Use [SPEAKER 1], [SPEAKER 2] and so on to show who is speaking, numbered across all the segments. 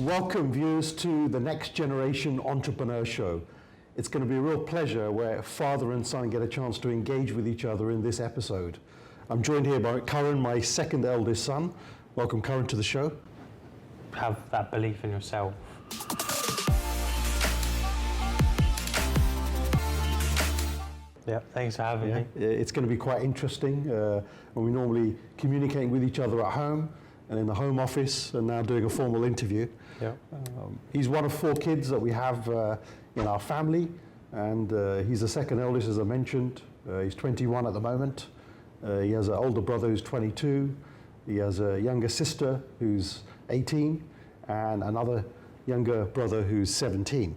[SPEAKER 1] Welcome viewers to the Next Generation Entrepreneur Show. It's going to be a real pleasure where father and son get a chance to engage with each other in this episode. I'm joined here by Kuran, my second eldest son. Welcome, Kuran, to the show.
[SPEAKER 2] Have that belief in yourself. Yeah, thanks for having me.
[SPEAKER 1] It's going to be quite interesting. When we normally communicate with each other at home and in the home office, and now doing a formal interview.
[SPEAKER 2] Yeah.
[SPEAKER 1] He's one of 4 kids that we have in our family, and he's the second eldest, as I mentioned. He's 21 at the moment. He has an older brother who's 22. He has a younger sister who's 18, and another younger brother who's 17.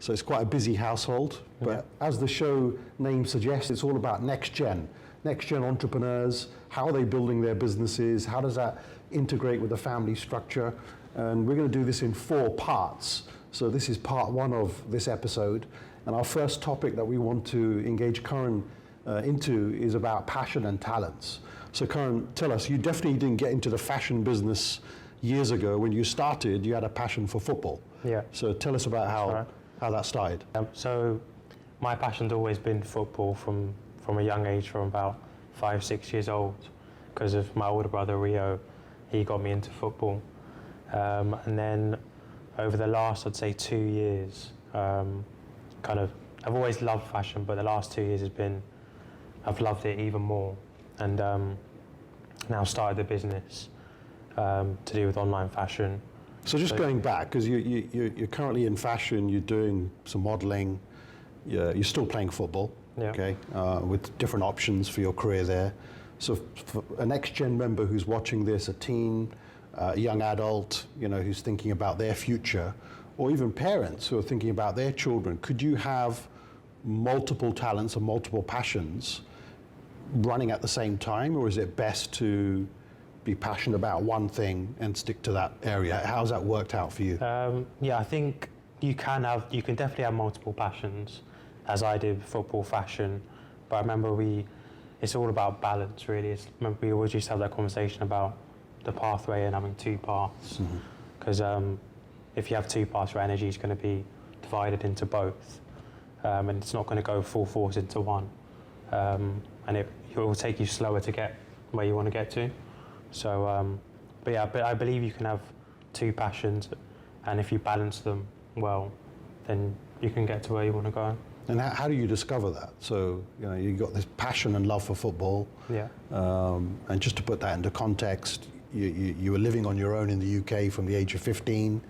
[SPEAKER 1] So it's quite a busy household, but as the show name suggests, it's all about next gen entrepreneurs. How are they building their businesses? How does that integrate with the family structure? And we're going to do this in 4 parts. So this is part 1 of this episode. And our first topic that we want to engage Kuran into is about passion and talents. So Kuran, tell us, you definitely didn't get into the fashion business years ago. When you started, you had a passion for football.
[SPEAKER 2] Yeah.
[SPEAKER 1] So tell us about how that started.
[SPEAKER 2] So my passion's always been football from a young age, from about 5-6 years old, because of my older brother Rio. He got me into football, and then over the last, I'd say, 2 years, I've always loved fashion, but the last 2 years I've loved it even more, and now started the business to do with online fashion.
[SPEAKER 1] So just going back, because you're currently in fashion, you're doing some modeling, you're still playing football, okay, with different options for your career there. So for a next-gen member who's watching this, a teen, a young adult, who's thinking about their future, or even parents who are thinking about their children, could you have multiple talents or multiple passions running at the same time, or is it best to be passionate about one thing and stick to that area? How's that worked out for you?
[SPEAKER 2] I think you can definitely have multiple passions, as I did, football, fashion. But I remember it's all about balance, really. Remember we always used to have that conversation about the pathway and having 2 paths. Because if you have 2 paths, your energy is going to be divided into both. And it's not going to go full force into one. And it will take you slower to get where you want to get to. So, but I believe you can have 2 passions, and if you balance them well, then you can get to where you want to go.
[SPEAKER 1] And how do you discover that? So, you've got this passion and love for football.
[SPEAKER 2] Yeah.
[SPEAKER 1] And just to put that into context, you were living on your own in the UK from the age of 15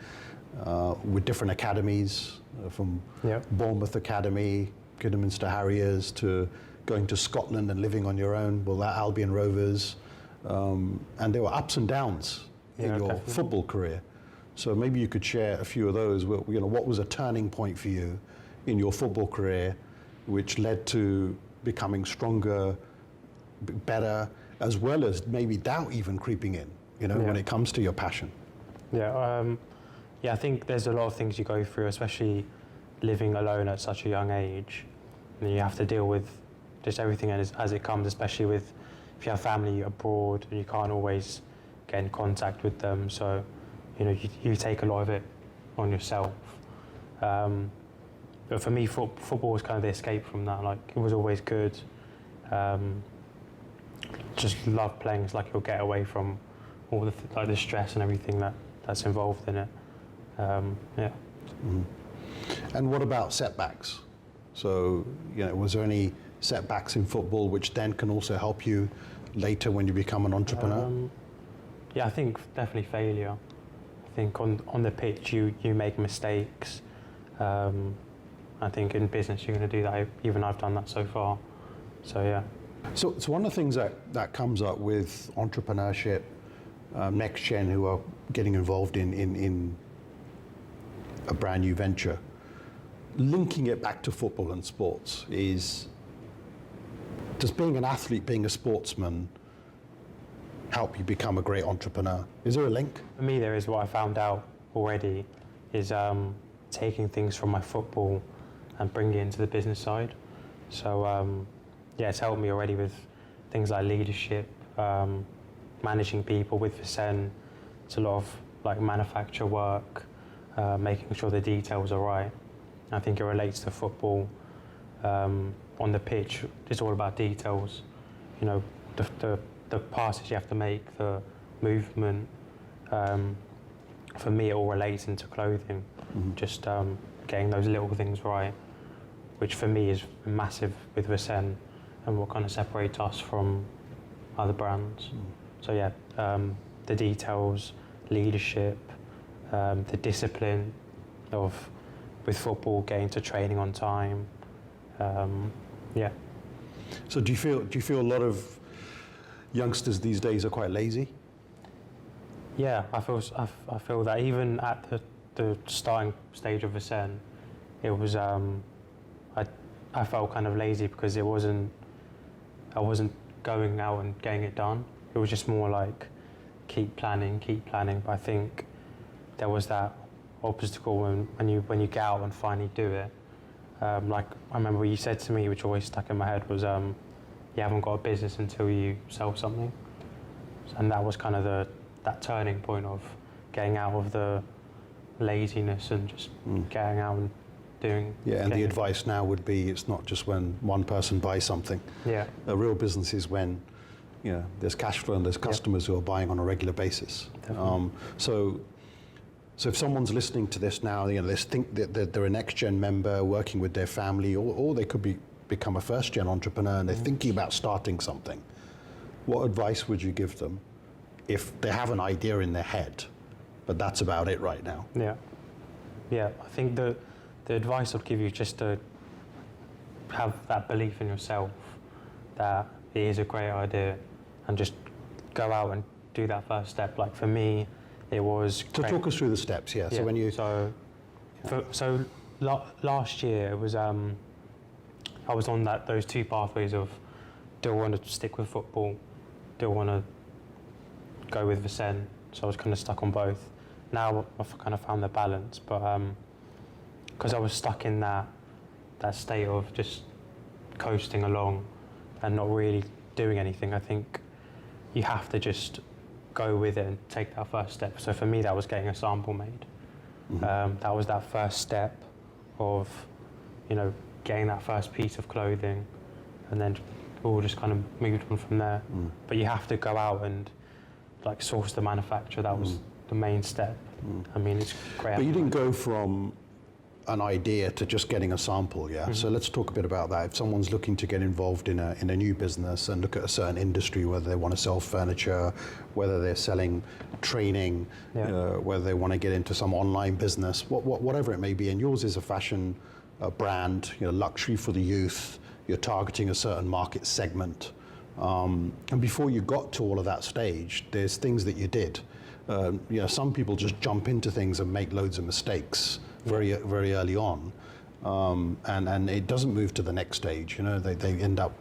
[SPEAKER 1] with different academies, from Bournemouth Academy, Kidderminster Harriers, to going to Scotland and living on your own, at Albion Rovers. And there were ups and downs in your definitely. Football career. So maybe you could share a few of those. What was a turning point for you in your football career, which led to becoming stronger, better, as well as maybe doubt even creeping in, when it comes to your passion? I think there's a lot of things you go through, especially living alone at such a young age. And you have to deal with just everything as it comes, especially with if you have family abroad and you can't always get in contact with them. So, you take a lot of it on yourself. But for me, football was kind of the escape from that. Like, it was always good. Just love playing. It's like you'll get away from all the stress and everything that's involved in it. And what about setbacks? So, was there any setbacks in football which then can also help you later when you become an entrepreneur?
[SPEAKER 2] I think definitely failure. I think on the pitch you make mistakes. I think in business you're going to do that. Even I've done that so far. So yeah.
[SPEAKER 1] So one of the things that comes up with entrepreneurship, next gen who are getting involved in a brand new venture, linking it back to football and sports, is, does being an athlete, being a sportsman, help you become a great entrepreneur? Is there a link?
[SPEAKER 2] For me, there is. What I found out already is taking things from my football and bringing it into the business side. So it's helped me already with things like leadership, managing people with Viiscen. It's a lot of like manufacture work, making sure the details are right. I think it relates to football. On the pitch, it's all about details. You know, the passes you have to make, the movement. For me, it all relates into clothing. Just getting those little things right, which for me is massive with Viiscen and what kind of separates us from other brands. So yeah, the details, leadership, the discipline of with football, getting to training on time. Yeah.
[SPEAKER 1] So do you feel a lot of youngsters these days are quite lazy?
[SPEAKER 2] Yeah, I feel that even at the starting stage of Viiscen, it was I felt kind of lazy because I wasn't going out and getting it done. It was just more like keep planning. But I think there was that obstacle when you get out and finally do it. Like I remember what you said to me, which always stuck in my head, was you haven't got a business until you sell something, and that was kind of that turning point of getting out of the laziness and just getting out and doing.
[SPEAKER 1] Yeah, and the advice now would be it's not just when one person buys something.
[SPEAKER 2] Yeah.
[SPEAKER 1] A real business is when there's cash flow and there's customers who are buying on a regular basis. So if someone's listening to this now, they think that they're a nextgen member working with their family, or they could become a first-gen entrepreneur and they're thinking about starting something. What advice would you give them if they have an idea in their head, but that's about it right now?
[SPEAKER 2] Yeah. I think the advice I'd give you is just to have that belief in yourself that it is a great idea, and just go out and do that first step. Like for me, it was.
[SPEAKER 1] So talk us through the steps, yeah. So when you.
[SPEAKER 2] Last year it was. I was on those two pathways of, do I want to stick with football? Do I want to go with Viiscen? So I was kind of stuck on both. Now I've kind of found the balance, but because I was stuck in that state of just coasting along and not really doing anything, I think you have to just go with it and take that first step. So for me, that was getting a sample made. That was that first step of, getting that first piece of clothing, and then all just kind of moved on from there. But you have to go out and like source the manufacturer. That was the main step. I mean, it's great.
[SPEAKER 1] But you didn't go from an idea to just getting a sample, yeah? So let's talk a bit about that. If someone's looking to get involved in a new business and look at a certain industry, whether they want to sell furniture, whether they're selling training, whether they want to get into some online business, whatever it may be, and yours is a fashion brand, luxury for the youth, you're targeting a certain market segment. And before you got to all of that stage, there's things that you did. Some people just jump into things and make loads of mistakes very early on, and it doesn't move to the next stage. It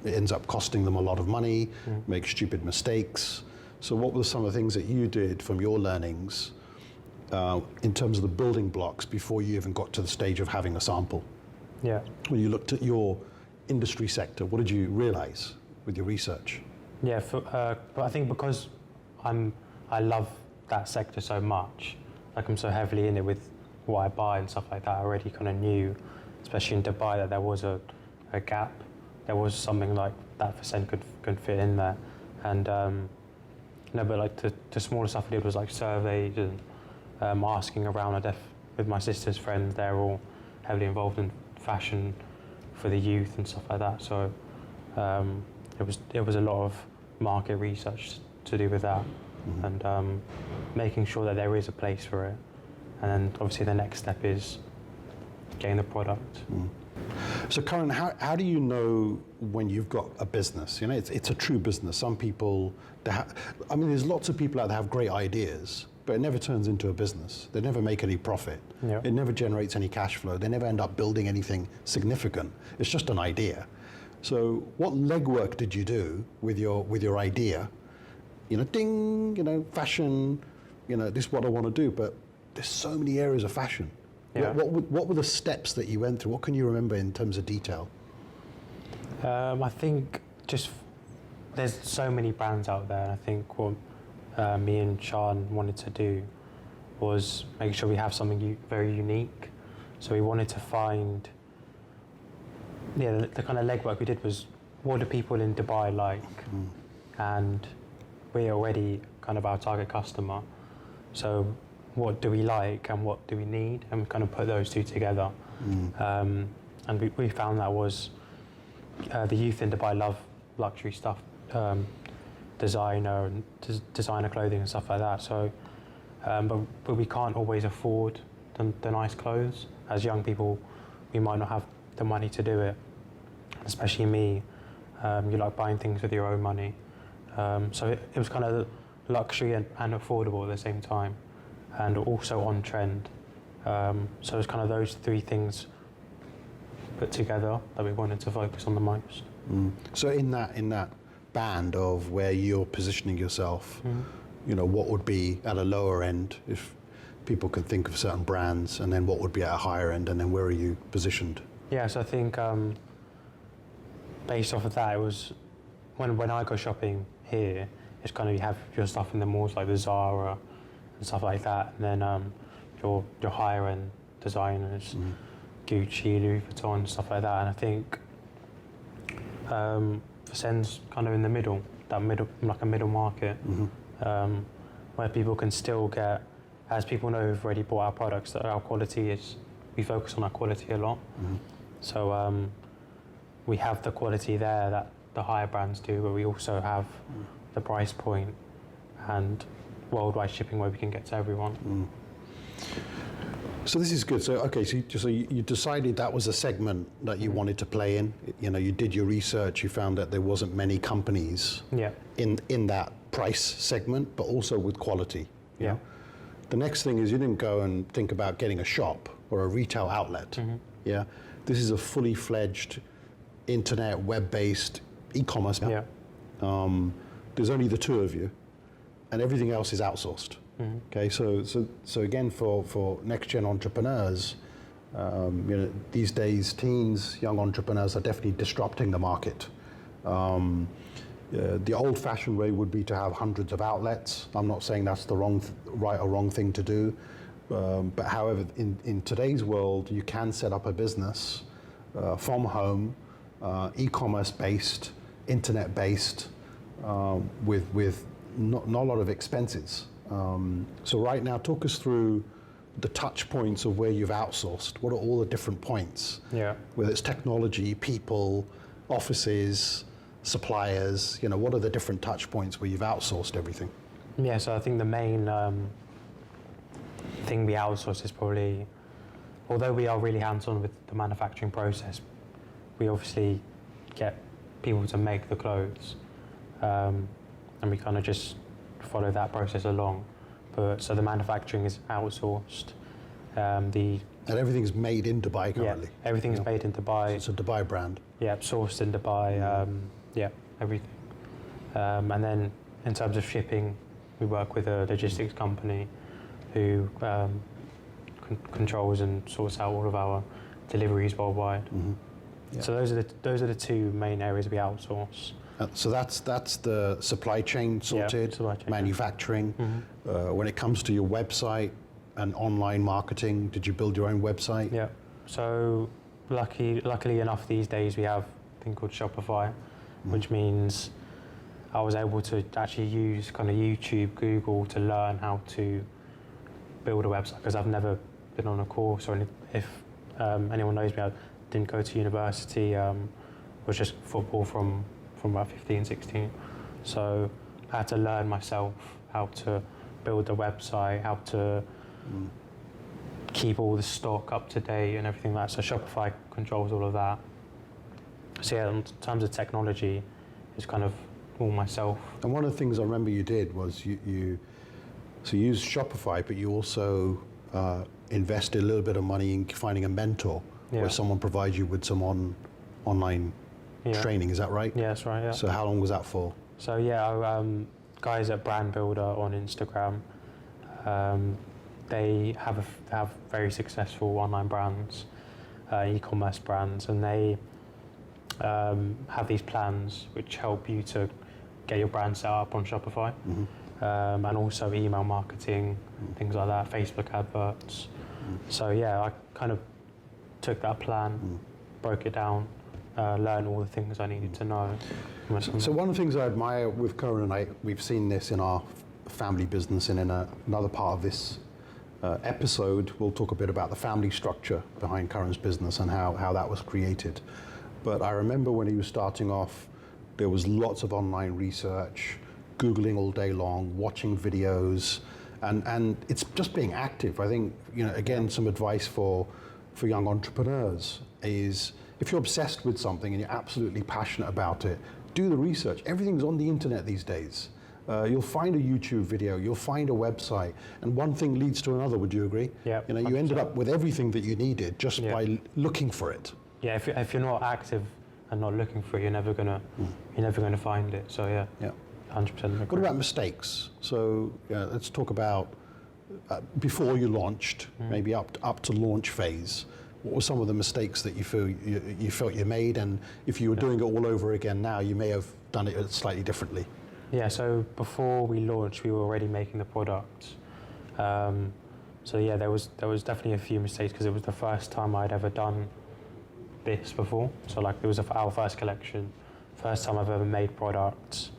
[SPEAKER 1] ends up costing them a lot of money, make stupid mistakes. So what were some of the things that you did from your learnings in terms of the building blocks before you even got to the stage of having a sample?
[SPEAKER 2] Yeah.
[SPEAKER 1] When you looked at your industry sector, what did you realize with your research?
[SPEAKER 2] Yeah, but I think because I love that sector so much, like I'm so heavily in it with what I buy and stuff like that, I already kind of knew, especially in Dubai, that there was a gap. There was something like that Viiscen could fit in there. And but like the smaller stuff I did was like surveys and asking around. With my sister's friends, they're all heavily involved in fashion for the youth and stuff like that. So it was a lot of market research to do with that, and making sure that there is a place for it. And then obviously the next step is getting the product.
[SPEAKER 1] So Kuran, how do you know when you've got a business? It's a true business. Some people, there's lots of people out there have great ideas, but it never turns into a business. They never make any profit.
[SPEAKER 2] Yep.
[SPEAKER 1] It never generates any cash flow. They never end up building anything significant. It's just an idea. So what legwork did you do with your idea? Fashion, this is what I want to do, but there's so many areas of fashion. Yeah. What were the steps that you went through? What can you remember in terms of detail?
[SPEAKER 2] I think just there's so many brands out there. And I think what me and Sean wanted to do was making sure we have something very unique. So we wanted to find, the kind of legwork we did was, what do people in Dubai like? And we're already kind of our target customer. So what do we like and what do we need? And we kind of put those two together. And we found that was the youth in Dubai love luxury stuff, designer and designer clothing and stuff like that. So, but we can't always afford the nice clothes. As young people, we might not have the money to do it. Especially me, you like buying things with your own money. So it was kind of luxury and affordable at the same time, and also on trend. So it's kind of those three things put together that we wanted to focus on the most.
[SPEAKER 1] So in that band of where you're positioning yourself, what would be at a lower end if people could think of certain brands, and then what would be at a higher end, and then where are you positioned?
[SPEAKER 2] Yeah, so I think based off of that, it was when I go shopping here, it's kind of you have your stuff in the malls like the Zara and stuff like that, and then your higher end designers, Gucci, Louis Vuitton, stuff like that. And I think Viiscen's kind of in the middle, like a middle market, where people can still get, as people know who've already bought our products, that our quality is, we focus on our quality a lot. So we have the quality there that the higher brands do, but we also have the price point and worldwide shipping where we can get to everyone.
[SPEAKER 1] So this is good. So okay, so you decided that was a segment that you wanted to play in. You did your research. You found that there wasn't many companies in that price segment, but also with quality.
[SPEAKER 2] Yeah.
[SPEAKER 1] The next thing is you didn't go and think about getting a shop or a retail outlet. Yeah. This is a fully fledged internet, web-based e-commerce.
[SPEAKER 2] Yeah.
[SPEAKER 1] There's only the two of you, and everything else is outsourced. Okay, so again, for next-gen entrepreneurs, these days, teens, young entrepreneurs are definitely disrupting the market. The old-fashioned way would be to have hundreds of outlets. I'm not saying that's the right or wrong thing to do, but however, in today's world, you can set up a business from home, e-commerce based, internet based, with not a lot of expenses. So right now, talk us through the touch points of where you've outsourced. What are all the different points?
[SPEAKER 2] Yeah.
[SPEAKER 1] Whether it's technology, people, offices, suppliers, what are the different touch points where you've outsourced everything?
[SPEAKER 2] Yeah, so I think the main thing we outsource is probably, although we are really hands-on with the manufacturing process, we obviously get people to make the clothes, and we kind of just follow that process along. So the manufacturing is outsourced. And
[SPEAKER 1] everything's made in Dubai currently?
[SPEAKER 2] Yeah, everything's made in Dubai.
[SPEAKER 1] So it's a Dubai brand?
[SPEAKER 2] Yeah, sourced in Dubai, everything. And then in terms of shipping, we work with a logistics company who controls and sorts out all of our deliveries worldwide. Yeah. So those are the two main areas we outsource.
[SPEAKER 1] So that's the supply chain sorted,
[SPEAKER 2] supply chain,
[SPEAKER 1] manufacturing. When it comes to your website and online marketing, did you build your own website?
[SPEAKER 2] Yeah. So luckily enough, these days we have a thing called Shopify, which means I was able to actually use kind of YouTube, Google to learn how to build a website, because I've never been on a course, or if anyone knows me, I didn't go to university, was just football from about 15, 16. So I had to learn myself how to build a website, how to keep all the stock up to date and everything like that. So Shopify controls all of that. So yeah, in terms of technology, it's kind of all myself. And
[SPEAKER 1] one of the things I remember you did was you used Shopify, but you also invested a little bit of money in finding a mentor, where someone provides you with some online training. Is that right?
[SPEAKER 2] Yeah, that's right. Yeah.
[SPEAKER 1] So how long was that for?
[SPEAKER 2] So yeah, guys at Brand Builder on Instagram, they have very successful online brands, e-commerce brands, and they have these plans which help you to get your brand set up on Shopify. and also email marketing, things like that, Facebook adverts. So yeah, I kind of took that plan, broke it down, learned all the things I needed to know.
[SPEAKER 1] So one of the things I admire with Kuran and I, we've seen this in our family business, and in another part of this episode, we'll talk a bit about the family structure behind Kuran's business and how that was created. But I remember when he was starting off, there was lots of online research, Googling all day long, watching videos, and it's just being active. I think, again, some advice for young entrepreneurs is, if you're obsessed with something and you're absolutely passionate about it, do the research. Everything's on the internet these days. You'll find a YouTube video, you'll find a website, and one thing leads to another. Would you agree?
[SPEAKER 2] Yeah.
[SPEAKER 1] You ended up with everything that you needed just by looking for it.
[SPEAKER 2] Yeah, if you're not active and not looking for it, you're never gonna find it. So yeah. 100%.
[SPEAKER 1] What about mistakes? So let's talk about before you launched, maybe up to launch phase. What were some of the mistakes that you felt you made, and if you were doing it all over again now, you may have done it slightly differently?
[SPEAKER 2] Yeah. So before we launched, we were already making the product. So yeah, there was definitely a few mistakes because it was the first time I'd ever done this before. So like, it was our first collection, first time I've ever made products.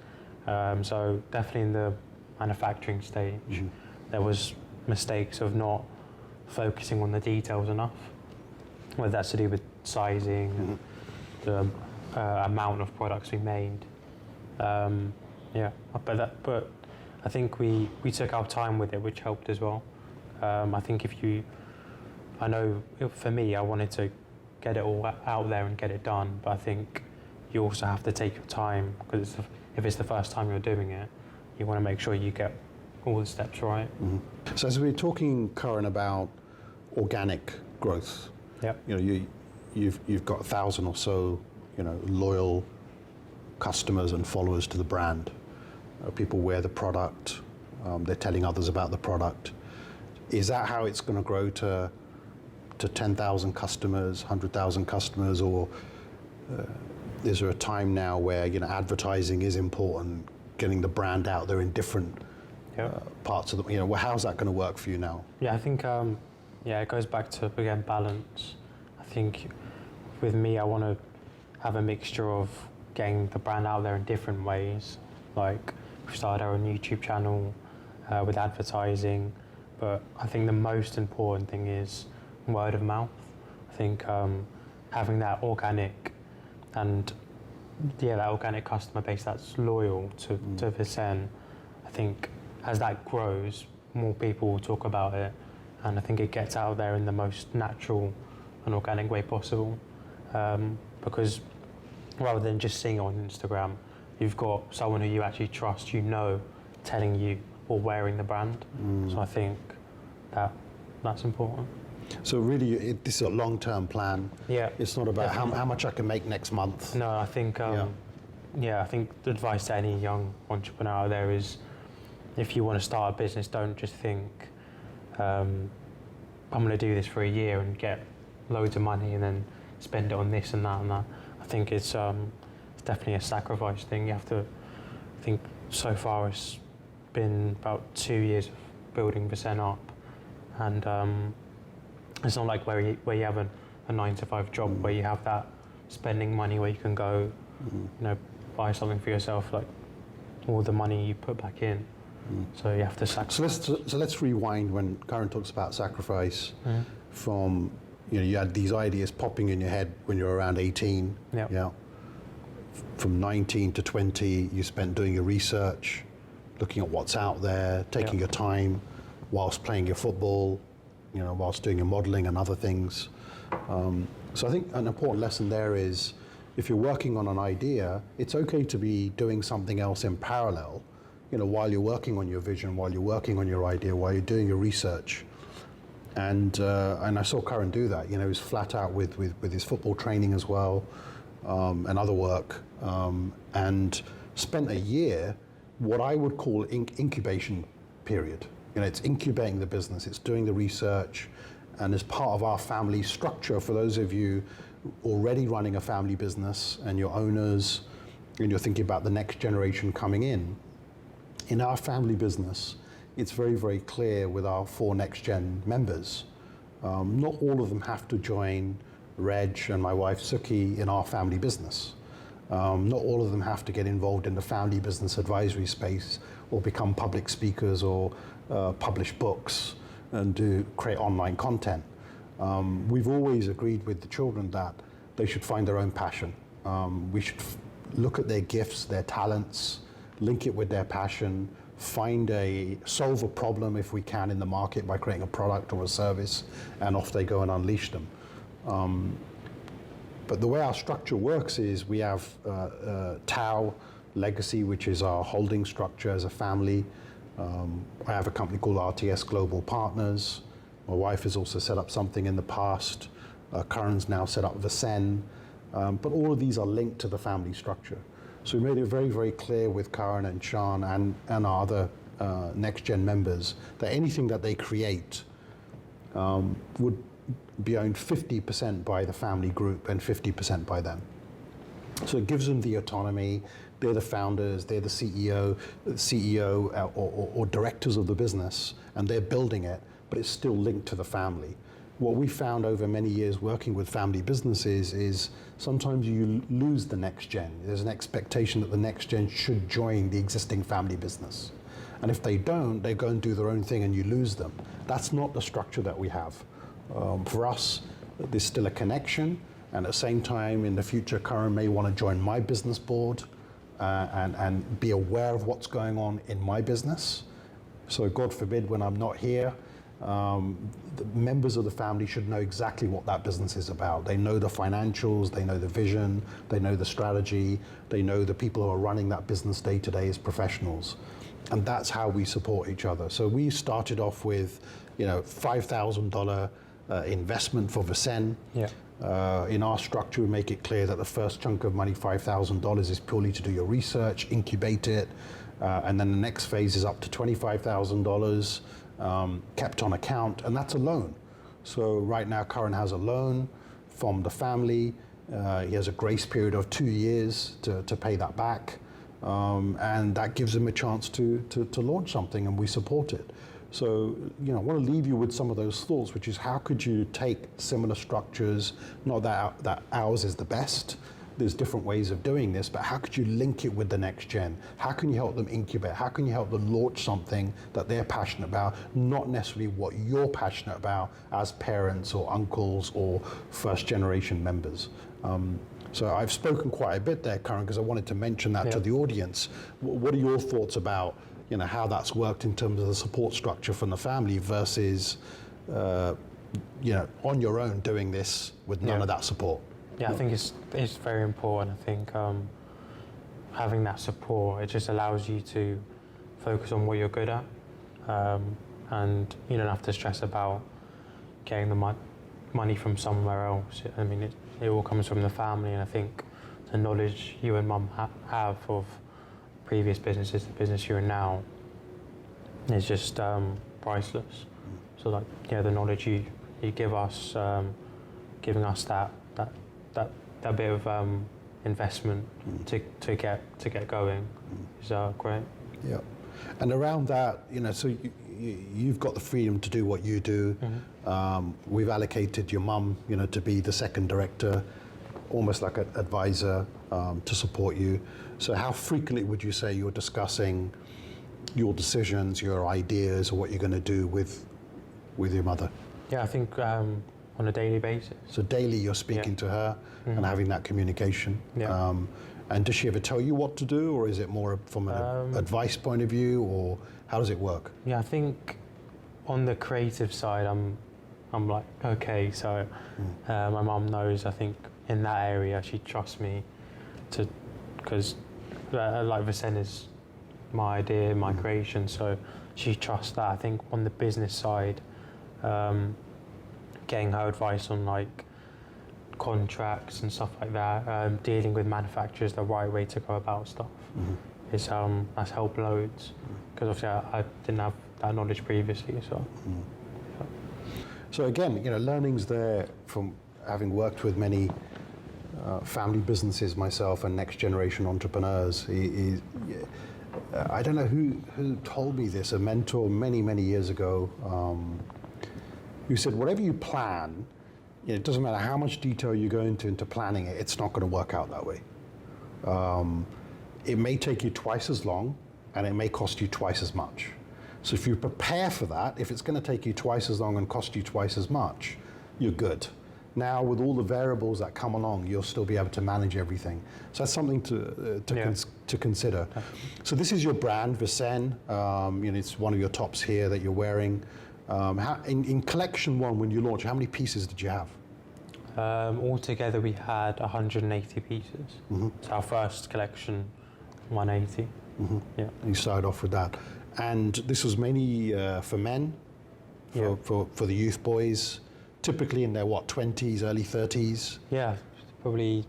[SPEAKER 2] So definitely in the manufacturing stage, there was mistakes of not focusing on the details enough, whether that's to do with sizing, the amount of products we made. But I think we took our time with it, which helped as well. I think I know for me, I wanted to get it all out there and get it done, but I think you also have to take your time, because if it's the first time you're doing it, you want to make sure you get all the steps right.
[SPEAKER 1] So as we're talking, Kuran, about organic growth, you've got 1,000 or so, loyal customers and followers to the brand. People wear the product, they're telling others about the product. Is that how it's going to grow to 10,000 customers, 100,000 customers, or is there a time now where advertising is important, getting the brand out there in different parts of the, how's that going to work for you now?
[SPEAKER 2] Yeah, I think it goes back to, again, balance. I think with me, I want to have a mixture of getting the brand out there in different ways. Like, we started our own YouTube channel with advertising, but I think the most important thing is word of mouth. I think having that organic and that organic customer base that's loyal to Viiscen, I think as that grows, more people will talk about it, and I think it gets out there in the most natural and organic way possible. Because rather than just seeing it on Instagram, you've got someone who you actually trust, telling you or wearing the brand. So I think that's important.
[SPEAKER 1] So really, this is a long-term plan.
[SPEAKER 2] Yeah.
[SPEAKER 1] It's not about how much I can make next month.
[SPEAKER 2] No, I think I think the advice to any young entrepreneur out there is, if you want to start a business, don't just think, I'm going to do this for a year and get loads of money and then spend it on this and that and that. I think it's definitely a sacrifice thing. You have to, I think so far it's been about 2 years of building Viiscen up, and it's not like where you have a 9-to-5 job where you have that spending money where you can go, buy something for yourself, like all the money you put back in. So you have to sacrifice.
[SPEAKER 1] So let's rewind when Kuran talks about sacrifice. From you had these ideas popping in your head when you were around 18. Yeah. From 19 to 20, you spent doing your research, looking at what's out there, taking your time, whilst playing your football, whilst doing your modeling and other things. So I think an important lesson there is, if you're working on an idea, it's okay to be doing something else in parallel, while you're working on your vision, while you're working on your idea, while you're doing your research. And I saw Kuran do that. He was flat out with his football training as well, and other work, and spent a year, what I would call incubation period. It's incubating the business, it's doing the research, and as part of our family structure, for those of you already running a family business and you're owners and you're thinking about the next generation coming in, In our family business, it's very, very clear with our 4 NextGen members. Not all of them have to join Reg and my wife Suki in our family business. Not all of them have to get involved in the family business advisory space or become public speakers or publish books and create online content. We've always agreed with the children that they should find their own passion. We should look at their gifts, their talents, link it with their passion, solve a problem if we can in the market by creating a product or a service, and off they go and unleash them. But the way our structure works is we have Tau Legacy, which is our holding structure as a family. I have a company called RTS Global Partners. My wife has also set up something in the past. Kuran's now set up Viiscen. But all of these are linked to the family structure. So we made it very, very clear with Kuran and Sean and our other NextGen members that anything that they create would be owned 50% by the family group and 50% by them. So it gives them the autonomy. They're the founders, they're the CEO or directors of the business, and they're building it, but it's still linked to the family. What we found over many years working with family businesses is sometimes you lose the next gen. There's an expectation that the next gen should join the existing family business. And if they don't, they go and do their own thing and you lose them. That's not the structure that we have. For us, there's still a connection, and at the same time, in the future, Kuran may want to join my business board and be aware of what's going on in my business. So God forbid, when I'm not here, the members of the family should know exactly what that business is about. They know the financials, they know the vision, they know the strategy, they know the people who are running that business day to day as professionals. And that's how we support each other. So we started off with, $5,000 investment for Viiscen.
[SPEAKER 2] Yeah.
[SPEAKER 1] In our structure, we make it clear that the first chunk of money, $5,000, is purely to do your research, incubate it, and then the next phase is up to $25,000. Kept on account, and that's a loan. So right now, Kuran has a loan from the family. He has a grace period of 2 years to pay that back, and that gives him a chance to launch something, and we support it. So, I want to leave you with some of those thoughts, which is how could you take similar structures, not that ours is the best, there's different ways of doing this, but how could you link it with the next gen? How can you help them incubate? How can you help them launch something that they're passionate about, not necessarily what you're passionate about as parents or uncles or first generation members? So I've spoken quite a bit there, Kuran, because I wanted to mention that to the audience. What are your thoughts about how that's worked in terms of the support structure from the family versus on your own doing this with none of that support?
[SPEAKER 2] Yeah, I think it's very important. I think having that support, it just allows you to focus on what you're good at, and you don't have to stress about getting the money from somewhere else. I mean, it all comes from the family, and I think the knowledge you and Mum have of previous businesses, the business you're in now, is just priceless. So the knowledge you give us, giving us that bit of investment to get going is great.
[SPEAKER 1] Yeah, and around that, so you've got the freedom to do what you do. Mm-hmm. We've allocated your mum, to be the second director, almost like an advisor to support you. So how frequently would you say you're discussing your decisions, your ideas, or what you're going to do with your mother?
[SPEAKER 2] Yeah, I think on a daily basis.
[SPEAKER 1] So daily you're speaking to her and having that communication.
[SPEAKER 2] Yeah.
[SPEAKER 1] And does she ever tell you what to do, or is it more from an advice point of view, or how does it work?
[SPEAKER 2] Yeah, I think on the creative side, I'm like, okay, so my mum knows, I think in that area she trusts me because like Viiscen is my idea, my creation, so she trusts that. I think on the business side, getting her advice on like contracts and stuff like that, dealing with manufacturers the right way to go about stuff is that's helped loads, because obviously I didn't have that knowledge previously.
[SPEAKER 1] So again, learning's there from having worked with many family businesses myself and next generation entrepreneurs. I don't know who told me this, a mentor many years ago, who said, whatever you plan, it doesn't matter how much detail you go into planning it, it's not going to work out that way. It may take you twice as long, and it may cost you twice as much. So if you prepare for that, if it's going to take you twice as long and cost you twice as much, you're good. Now, with all the variables that come along, you'll still be able to manage everything. So that's something to consider. So this is your brand, Viiscen. It's one of your tops here that you're wearing. In collection one, when you launched, how many pieces did you have?
[SPEAKER 2] Altogether, we had 180 pieces. Mm-hmm. So our first collection, 180. Mm-hmm. Yeah.
[SPEAKER 1] You started off with that. And this was mainly for men, for the youth boys, typically in their, 20s, early 30s?
[SPEAKER 2] Yeah, probably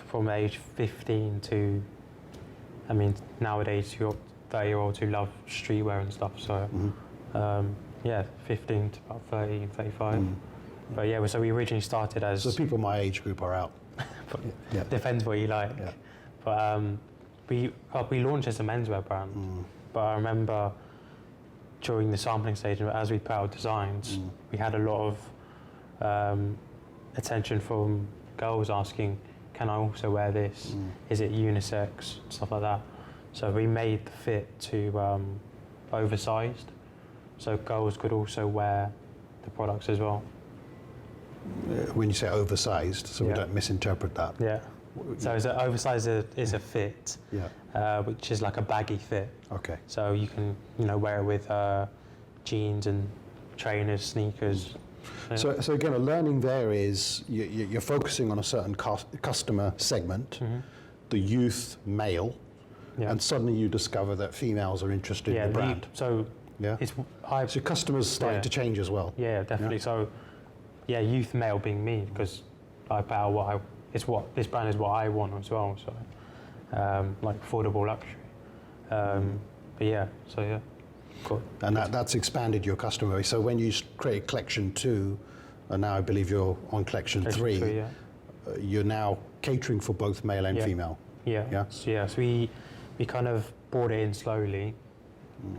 [SPEAKER 2] from age 15 to, nowadays you've got 30-year-olds who love streetwear and stuff, so 15 to about 30, 35. Mm. But yeah, so we originally started as...
[SPEAKER 1] So people my age group are out.
[SPEAKER 2] Depends what you like. Yeah. But we launched as a menswear brand. Mm. But I remember during the sampling stage, as we put out designs, we had a lot of attention from girls asking, can I also wear this? Is it unisex? Stuff like that. So we made the fit to oversized, so girls could also wear the products as well.
[SPEAKER 1] When you say oversized, so we don't misinterpret that.
[SPEAKER 2] Yeah. So oversized is a fit, which is like a baggy fit.
[SPEAKER 1] Okay.
[SPEAKER 2] So you can wear it with jeans and trainers, sneakers.
[SPEAKER 1] So again, a learning there is you're focusing on a certain customer segment, the youth male, and suddenly you discover that females are interested in the brand.
[SPEAKER 2] So
[SPEAKER 1] customers starting to change as well.
[SPEAKER 2] Yeah, definitely. So youth male being me, because I put out this brand is what I want as well. So like affordable luxury. Cool.
[SPEAKER 1] And that's expanded your customer base. So when you create collection 2, and now I believe you're on collection 3, you're now catering for both male and female.
[SPEAKER 2] Yeah. So we kind of brought it in slowly,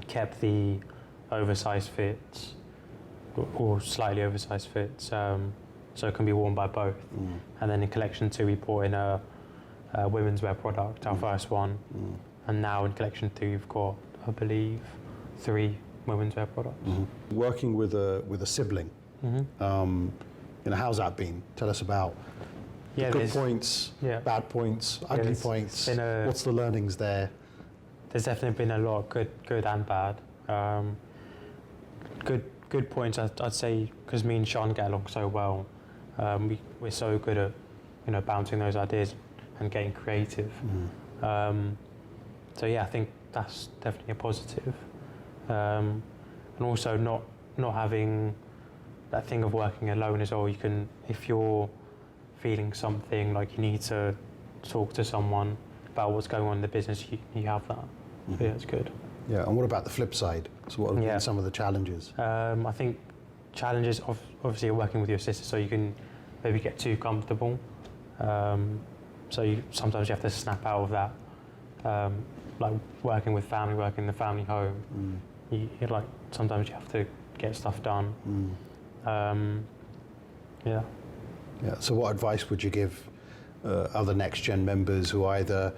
[SPEAKER 2] kept the oversized fits or slightly oversized fits, so it can be worn by both. And then in collection 2, we brought in a women's wear product, our first one, and now in collection 2, we've got, I believe, 3 women's wear products.
[SPEAKER 1] Working with a sibling, how's that been? Tell us about the good points, bad points, ugly points. What's the learnings there?
[SPEAKER 2] There's definitely been a lot of good and bad. Good points, I'd say, because me and Sean get along so well. We're so good at bouncing those ideas and getting creative. I think that's definitely a positive. And also not having that thing of working alone as well. You can, if you're feeling something like you need to talk to someone about what's going on in the business, you have that. So it's good.
[SPEAKER 1] Yeah, and what about the flip side? So what have been some of the challenges?
[SPEAKER 2] I think challenges of obviously working with your sister, so you can maybe get too comfortable. Sometimes you have to snap out of that. Like working with family, working in the family home, sometimes you have to get stuff done.
[SPEAKER 1] So what advice would you give other next-gen members who either,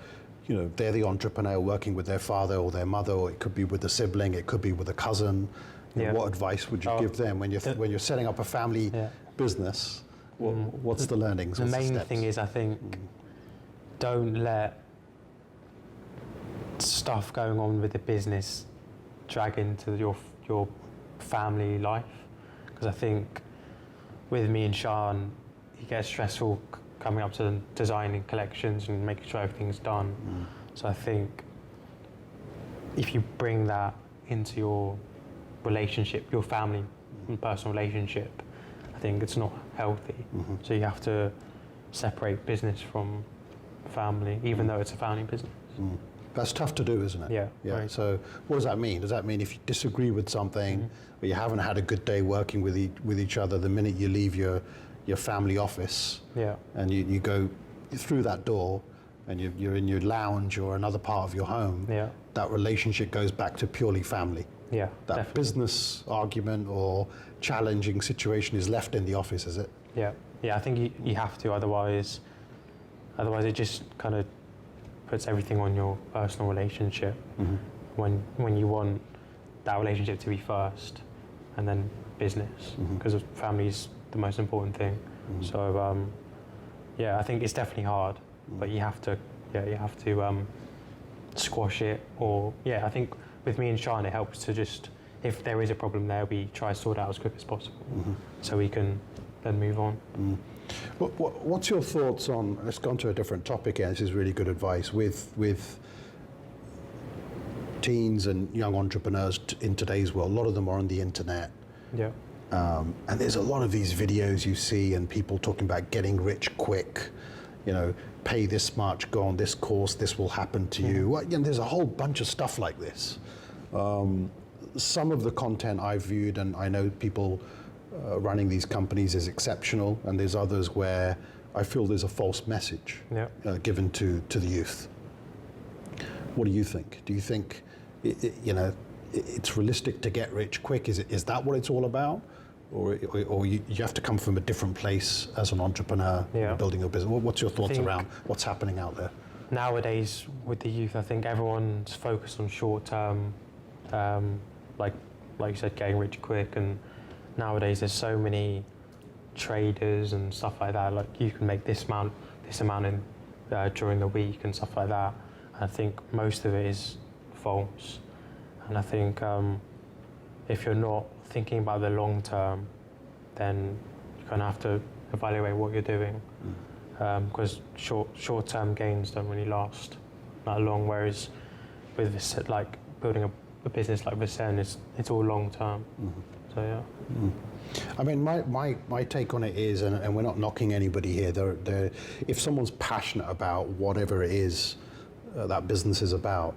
[SPEAKER 1] they're the entrepreneur working with their father or their mother, or it could be with a sibling, it could be with a cousin. What advice would you give them when you're setting up a family business? What's the learnings?
[SPEAKER 2] The main thing is, I think, don't let stuff going on with the business drag into your family life, because I think with me and Sean, it gets stressful coming up to designing collections and making sure everything's done. So I think if you bring that into your relationship, your family and personal relationship, I think it's not healthy. So you have to separate business from family, even though it's a family business.
[SPEAKER 1] That's tough to do, isn't it?
[SPEAKER 2] Yeah.
[SPEAKER 1] Right. So what does that mean? Does that mean if you disagree with something, or you haven't had a good day working with each other, the minute you leave your family office, and you go through that door, and you're in your lounge or another part of your home, that relationship goes back to purely family.
[SPEAKER 2] Yeah,
[SPEAKER 1] that
[SPEAKER 2] definitely.
[SPEAKER 1] business argument or challenging situation is left in the office, is it?
[SPEAKER 2] Yeah, I think you have to, otherwise it just kind of puts everything on your personal relationship. When you want that relationship to be first, and then business, because family is the most important thing. So I think it's definitely hard, but you have to squash it. Or I think with me and Sean, it helps to just, if there is a problem there, we try to sort it out as quick as possible, so we can then move on.
[SPEAKER 1] What's your thoughts on, let's go on to a different topic here, this is really good advice, with teens and young entrepreneurs in today's world. A lot of them are on the internet.
[SPEAKER 2] Yeah.
[SPEAKER 1] And there's a lot of these videos you see and people talking about getting rich quick, pay this much, go on this course, this will happen to you. Well, there's a whole bunch of stuff like this. Some of the content I've viewed, and I know people running these companies, is exceptional, and there's others where I feel there's a false message given to the youth. What do you think? Do you think it's realistic to get rich quick? Is that what it's all about? Or you have to come from a different place as an entrepreneur building your business? What's your thoughts around what's happening out there?
[SPEAKER 2] Nowadays with the youth, I think everyone's focused on short term, like you said, getting rich quick. And nowadays there's so many traders and stuff like that. Like you can make this amount in during the week and stuff like that. I think most of it is false. And I think if you're not thinking about the long term, then you're going to have to evaluate what you're doing. Because short term gains don't really last that long, whereas with like building a business like Viiscen, it's all long term. So
[SPEAKER 1] I mean, my take on it is, and we're not knocking anybody here, if someone's passionate about whatever it is that business is about,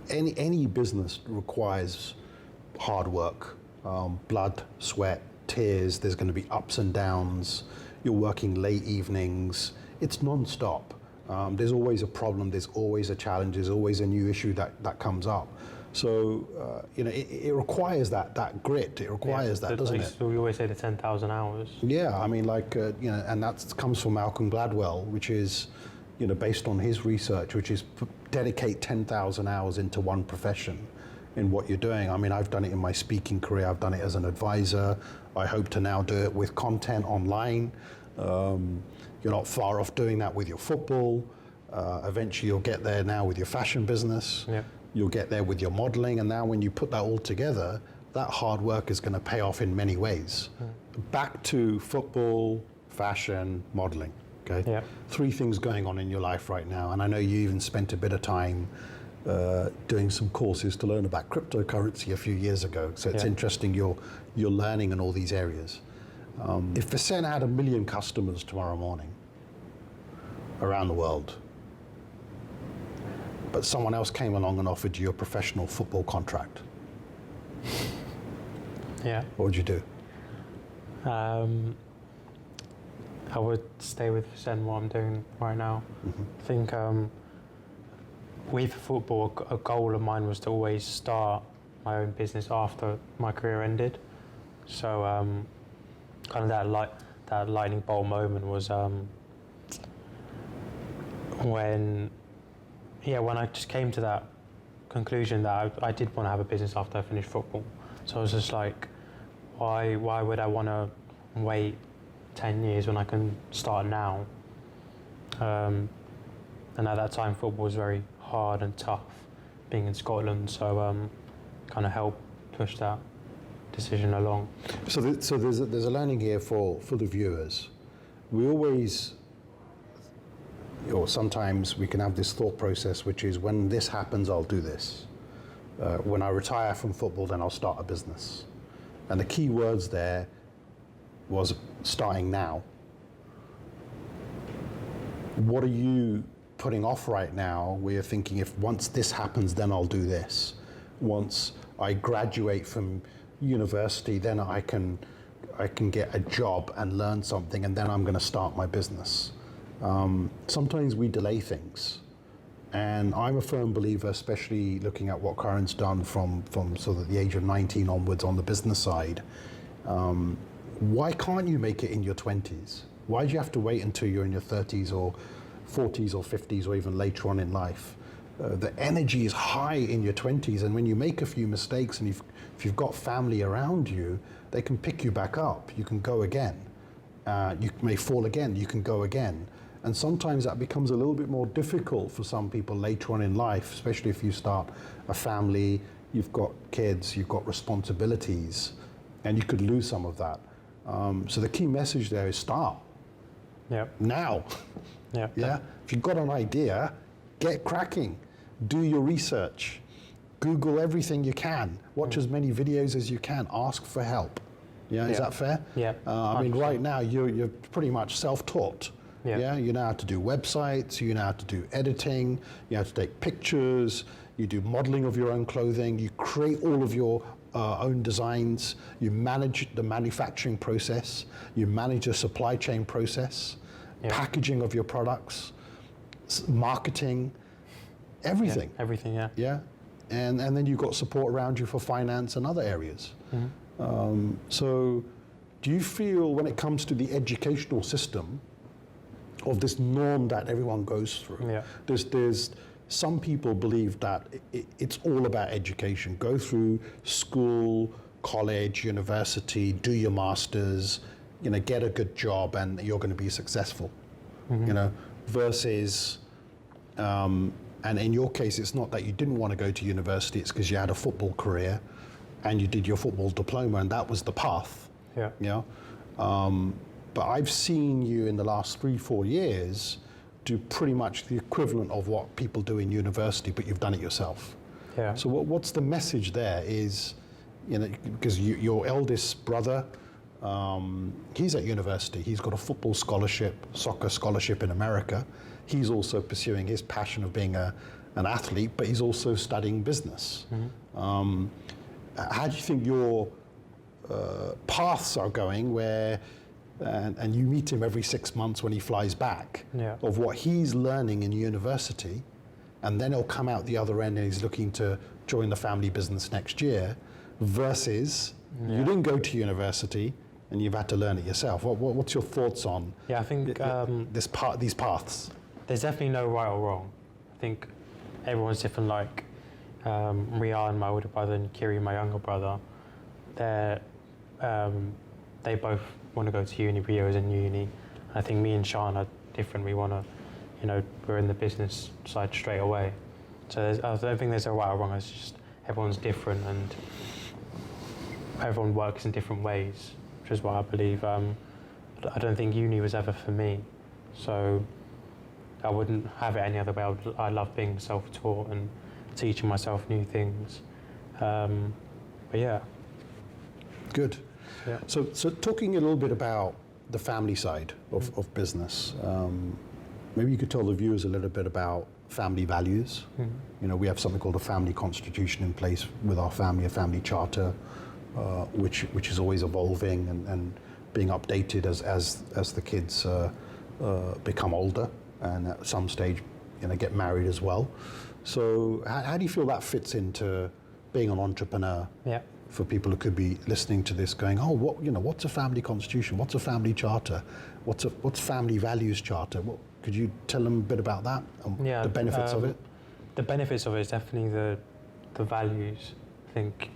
[SPEAKER 1] any business requires hard work, blood, sweat, tears. There's going to be ups and downs. You're working late evenings. It's non-stop. There's always a problem. There's always a challenge. There's always a new issue that comes up. So it requires that grit. It requires that, doesn't it?
[SPEAKER 2] We always say the 10,000 hours.
[SPEAKER 1] Yeah, I mean, and that comes from Malcolm Gladwell, which is, based on his research, which is dedicate 10,000 hours into one profession in what you're doing. I mean, I've done it in my speaking career. I've done it as an advisor. I hope to now do it with content online. You're not far off doing that with your football. Eventually you'll get there now with your fashion business. Yeah. You'll get there with your modeling. And now when you put that all together, that hard work is going to pay off in many ways. Back to football, fashion, modeling. Okay. Yeah. 3 things going on in your life right now. And I know you even spent a bit of time doing some courses to learn about cryptocurrency a few years ago. So it's interesting you're learning in all these areas. If Viiscen had 1 million customers tomorrow morning around the world, but someone else came along and offered you a professional football contract, what would you do?
[SPEAKER 2] I would stay with Viiscen, what I'm doing right now. I think with football, a goal of mine was to always start my own business after my career ended. So kind of that lightning bolt moment was when I just came to that conclusion that I did want to have a business after I finished football. So I was just like, why would I want to wait 10 years when I can start now? And at that time, football was very hard and tough, being in Scotland. So kind of helped push that decision along.
[SPEAKER 1] So there's a learning here for the viewers. We always, or sometimes we can have this thought process, which is when this happens, I'll do this. When I retire from football, then I'll start a business. And the key words there was starting now. What are you putting off right now where you're thinking, if once this happens, then I'll do this? Once I graduate from university, then I can get a job and learn something, and then I'm going to start my business. sometimes we delay things. And I'm a firm believer, especially looking at what Karan's done from sort of the age of 19 onwards on the business side. Why can't you make it in your 20s? Why do you have to wait until you're in your 30s or 40s or 50s or even later on in life? The energy is high in your 20s, and when you make a few mistakes and if you've got family around you, they can pick you back up. You can go again. You may fall again, you can go again. And sometimes that becomes a little bit more difficult for some people later on in life, especially if you start a family, you've got kids, you've got responsibilities, and you could lose some of that. So the key message there is start.
[SPEAKER 2] Yep.
[SPEAKER 1] Now.
[SPEAKER 2] Yep.
[SPEAKER 1] Yeah. If you've got an idea, get cracking. Do your research. Google everything you can. Watch as many videos as you can. Ask for help. Yeah, is that fair?
[SPEAKER 2] Yeah.
[SPEAKER 1] I mean, right now you're pretty much self-taught.
[SPEAKER 2] Yeah.
[SPEAKER 1] You know how to do websites. You know how to do editing. You know how to take pictures. You do modeling of your own clothing. You create all of your own designs. You manage the manufacturing process. You manage the supply chain process. Packaging of your products. Marketing. Everything.
[SPEAKER 2] Yeah, everything. Yeah.
[SPEAKER 1] Yeah. And then you've got support around you for finance and other areas. So do you feel when it comes to the educational system of this norm that everyone goes through, there's some people believe that it's all about education. Go through school, college, university, do your masters, get a good job and you're going to be successful, versus, and in your case, it's not that you didn't want to go to university, it's because you had a football career and you did your football diploma and that was the path. But I've seen you in the last 3-4 years do pretty much the equivalent of what people do in university, but you've done it yourself. So what's the message there is, because your eldest brother, he's at university, he's got a football scholarship, soccer scholarship in America. He's also pursuing his passion of being an athlete, but he's also studying business. How do you think your paths are going where, and you meet him every 6 months when he flies back, of what he's learning in university, and then he'll come out the other end and he's looking to join the family business next year, versus you didn't go to university and you've had to learn it yourself. What's your thoughts on
[SPEAKER 2] I think
[SPEAKER 1] these paths?
[SPEAKER 2] There's definitely no right or wrong. I think everyone's different. Like Rian, my older brother, and Kiri, my younger brother, they both want to go to uni. Rio is in uni. I think me and Sean are different. We want to, we're in the business side straight away. So I don't think there's a right or wrong. It's just everyone's different and everyone works in different ways, which is what I believe. I don't think uni was ever for me, so I wouldn't have it any other way. I love being self-taught and teaching myself new things. But yeah.
[SPEAKER 1] Good.
[SPEAKER 2] Yeah.
[SPEAKER 1] So talking a little bit about the family side of business, maybe you could tell the viewers a little bit about family values. We have something called a family constitution in place with our family, a family charter, which is always evolving and being updated as the kids become older and at some stage get married as well. So how do you feel that fits into being an entrepreneur? For people who could be listening to this going, oh, what's a family constitution? What's a family charter? What's family values charter? Could you tell them a bit about that and the benefits of it?
[SPEAKER 2] The benefits of it is definitely the values. I think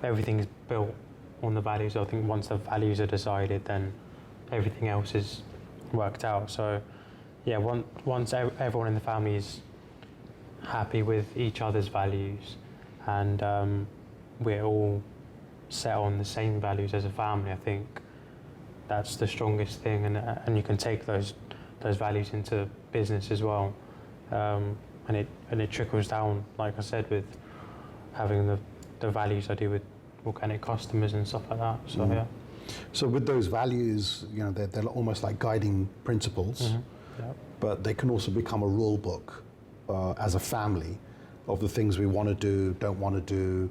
[SPEAKER 2] everything is built on the values. I think once the values are decided, then everything else is worked out. So yeah, once everyone in the family is happy with each other's values and we're all set on the same values as a family, I think that's the strongest thing, and you can take those values into business as well, and it trickles down, like I said, with having the values I do with organic customers and stuff like that. So yeah.
[SPEAKER 1] So with those values, they're almost like guiding principles, but they can also become a rule book as a family of the things we want to do, don't want to do.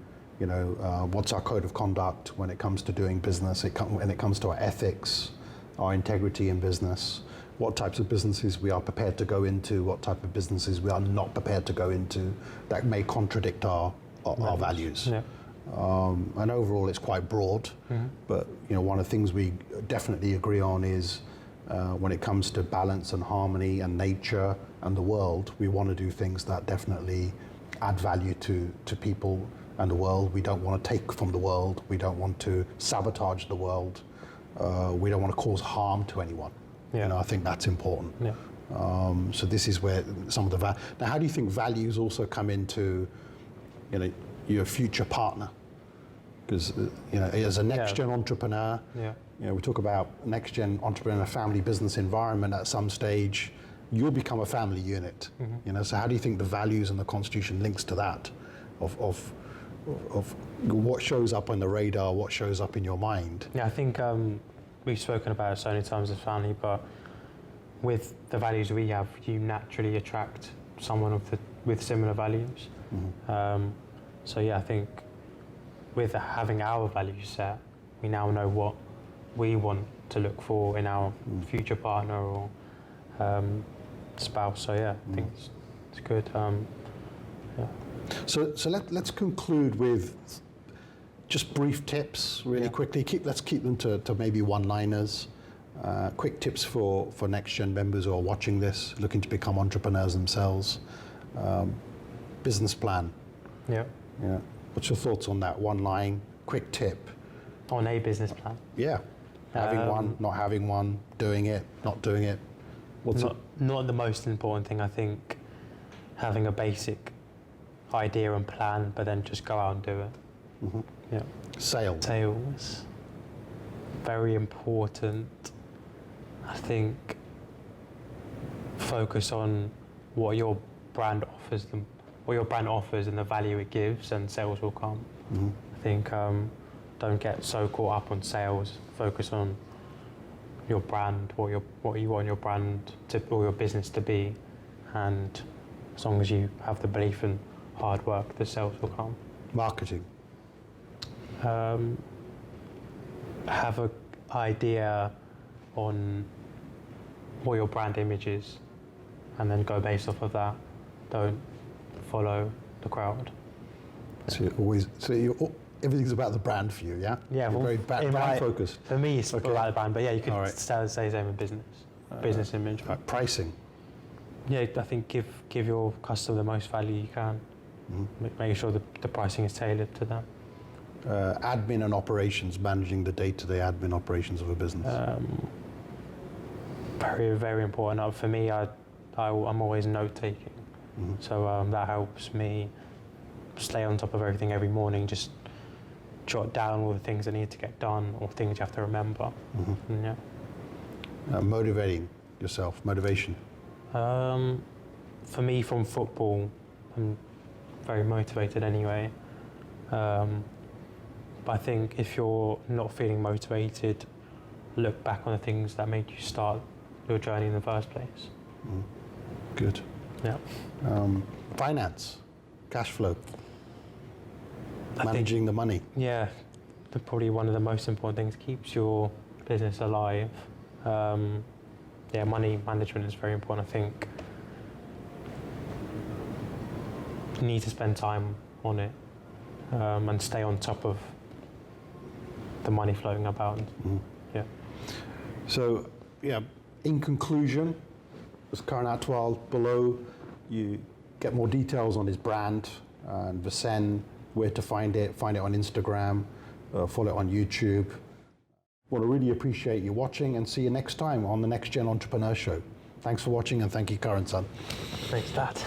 [SPEAKER 1] What's our code of conduct when it comes to doing business, when it comes to our ethics, our integrity in business. what types of businesses we are prepared to go into, what type of businesses we are not prepared to go into that may contradict our values.
[SPEAKER 2] Yeah.
[SPEAKER 1] And overall, it's quite broad. But one of the things we definitely agree on is when it comes to balance and harmony and nature and the world, we want to do things that definitely add value to people and the world. We don't want to take from the world. We don't want to sabotage the world. We don't want to cause harm to anyone.
[SPEAKER 2] Yeah.
[SPEAKER 1] I think that's important.
[SPEAKER 2] Yeah.
[SPEAKER 1] So this is where some of the now, how do you think values also come into your future partner? Because as a next-gen entrepreneur, we talk about next-gen entrepreneur, family business environment. At some stage, you'll become a family unit. So how do you think the values and the Constitution links to that? Of what shows up on the radar, what shows up in your mind?
[SPEAKER 2] Yeah, I think we've spoken about it so many times as family, but with the values we have, you naturally attract someone with similar values. So yeah, I think with having our value set, we now know what we want to look for in our future partner or spouse. So yeah, I think it's good. Yeah.
[SPEAKER 1] So let's conclude with just brief tips, really quickly. Let's keep them to maybe one-liners. Quick tips for next-gen members who are watching this, looking to become entrepreneurs themselves. Business plan.
[SPEAKER 2] Yeah.
[SPEAKER 1] Yeah. What's your thoughts on that? One line, quick tip.
[SPEAKER 2] On a business plan.
[SPEAKER 1] Yeah. Having one, not having one, doing it, not doing it.
[SPEAKER 2] Not the most important thing, I think. Having a basic idea and plan, but then just go out and do it. Yeah. Sales. Very important. I think focus on what your brand offers them. What your brand offers and the value it gives, and sales will come. I think don't get so caught up on sales. Focus on your brand, what you want your brand or your business to be, and as long as you have the belief and hard work, the sales will come.
[SPEAKER 1] Marketing.
[SPEAKER 2] Have an idea on what your brand image is, and then go based off of that. Don't follow the crowd.
[SPEAKER 1] So everything's about the brand for you, yeah?
[SPEAKER 2] Yeah,
[SPEAKER 1] you're very brand focused.
[SPEAKER 2] For me, it's about the brand, but yeah, you could say the same in business. Business image.
[SPEAKER 1] Pricing.
[SPEAKER 2] Yeah, I think give your customer the most value you can. Make sure the pricing is tailored to them.
[SPEAKER 1] Admin and operations, managing the day-to-day admin operations of a business.
[SPEAKER 2] Very, very important. For me, I'm always note-taking. So that helps me stay on top of everything every morning, just jot down all the things that need to get done or things you have to remember.
[SPEAKER 1] Motivating yourself, motivation.
[SPEAKER 2] For me, from football, I'm very motivated anyway. But I think if you're not feeling motivated, look back on the things that made you start your journey in the first place.
[SPEAKER 1] Good.
[SPEAKER 2] Yeah.
[SPEAKER 1] Finance, cash flow, managing the money.
[SPEAKER 2] Yeah, probably one of the most important things, keeps your business alive. Money management is very important. I think you need to spend time on it and stay on top of the money flowing about. Yeah.
[SPEAKER 1] So, in conclusion, as Kuran Athwal, below you get more details on his brand and Viiscen, where to find it on Instagram, follow it on YouTube. Well, I really appreciate you watching, and see you next time on the Next Gen Entrepreneur Show. Thanks for watching, and thank you, Kuran-san.
[SPEAKER 2] Thanks, Dad.